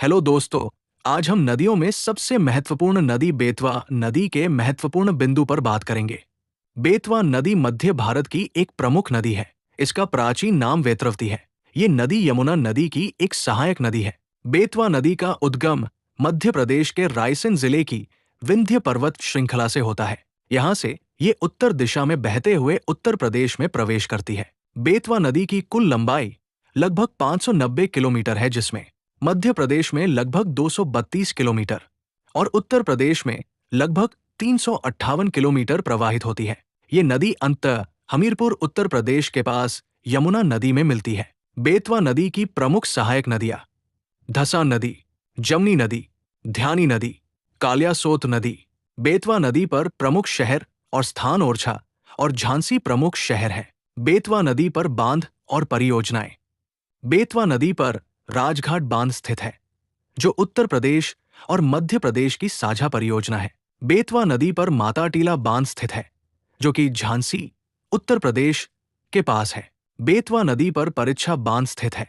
Hello दोस्तों। आज हम नदियों में सबसे महत्वपूर्ण नदी बेतवा नदी के महत्वपूर्ण बिंदु पर बात करेंगे। बेतवा नदी मध्य भारत की एक प्रमुख नदी है। इसका प्राचीन नाम वेत्रवती है। ये नदी यमुना नदी की एक सहायक नदी है। बेतवा नदी का उद्गम मध्य प्रदेश के रायसेन जिले की विंध्य पर्वत श्रृंखला से होता है। यहाँ से ये उत्तर दिशा में बहते हुए उत्तर प्रदेश में प्रवेश करती है। बेतवा नदी की कुल लंबाई लगभग 590 किलोमीटर है, जिसमें मध्य प्रदेश में लगभग 232 किलोमीटर और उत्तर प्रदेश में लगभग 358 किलोमीटर प्रवाहित होती है। ये नदी अंततः हमीरपुर उत्तर प्रदेश के पास यमुना नदी में मिलती है। बेतवा नदी की प्रमुख सहायक नदियां धसान नदी, जमनी नदी, ध्यानी नदी, कालियासोत नदी। बेतवा नदी पर प्रमुख शहर और स्थान ओरछा और झांसी प्रमुख शहर हैं। बेतवा नदी पर बांध और परियोजनाएं। बेतवा नदी पर राजघाट बांध स्थित है, जो उत्तर प्रदेश और मध्य प्रदेश की साझा परियोजना है। बेतवा नदी पर माताटीला बांध स्थित है, जो कि झांसी उत्तर प्रदेश के पास है। बेतवा नदी पर परिच्छा बांध स्थित है,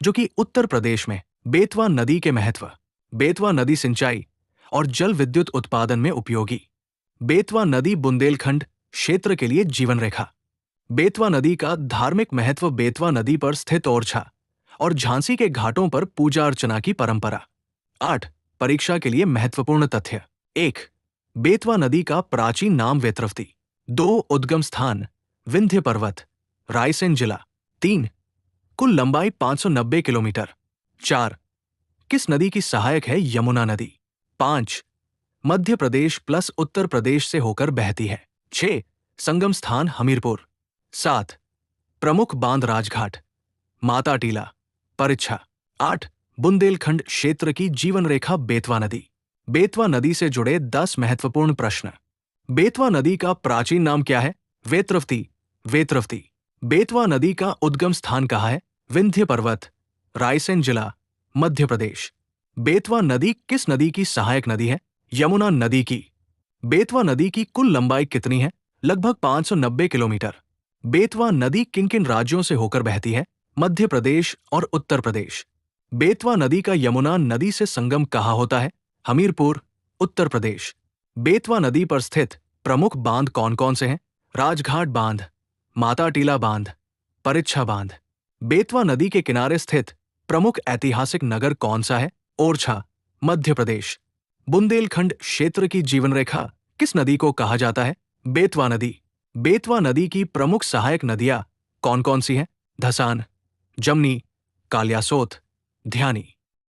जो कि उत्तर प्रदेश में। बेतवा नदी के महत्व। बेतवा नदी सिंचाई और जल विद्युत उत्पादन में उपयोगी। बेतवा नदी बुंदेलखंड क्षेत्र के लिए जीवन रेखा। बेतवा नदी का धार्मिक महत्व। बेतवा नदी पर स्थित ओरछा और झांसी के घाटों पर पूजा अर्चना की परंपरा। 8 परीक्षा के लिए महत्वपूर्ण तथ्य। 1 बेतवा नदी का प्राचीन नाम वेत्रवती। 2 उद्गम स्थान विंध्य पर्वत, रायसेन जिला। 3 कुल लंबाई 590 किलोमीटर। 4 किस नदी की सहायक है? यमुना नदी। 5 मध्य प्रदेश प्लस उत्तर प्रदेश से होकर बहती है। 6 संगम स्थान हमीरपुर। 7 प्रमुख बांध राजघाट, माताटीला, परिच्छा। 8 बुंदेलखंड क्षेत्र की जीवन रेखा बेतवा नदी। बेतवा नदी से जुड़े 10 महत्वपूर्ण प्रश्न। बेतवा नदी का प्राचीन नाम क्या है? वेत्रवती। वेत्रवती। बेतवा नदी का उद्गम स्थान कहाँ है? विंध्य पर्वत, रायसेन जिला, मध्य प्रदेश। बेतवा नदी किस नदी की सहायक नदी है? यमुना नदी की। बेतवा नदी की कुल लंबाई कितनी है? लगभग 590 किलोमीटर। बेतवा नदी किन किन राज्यों से होकर बहती है? मध्य प्रदेश और उत्तर प्रदेश। बेतवा नदी का यमुना नदी से संगम कहाँ होता है? हमीरपुर, उत्तर प्रदेश। बेतवा नदी पर स्थित प्रमुख बांध कौन कौन से हैं? राजघाट बांध, माताटीला बांध, परिच्छा बांध। बेतवा नदी के किनारे स्थित प्रमुख ऐतिहासिक नगर कौन सा है? ओरछा, मध्य प्रदेश। बुंदेलखंड क्षेत्र की जीवन रेखा किस नदी को कहा जाता है? बेतवा नदी। बेतवा नदी की प्रमुख सहायक नदियां कौन कौन सी हैं? धसान, जमनी, कालियासोत, ध्यानी।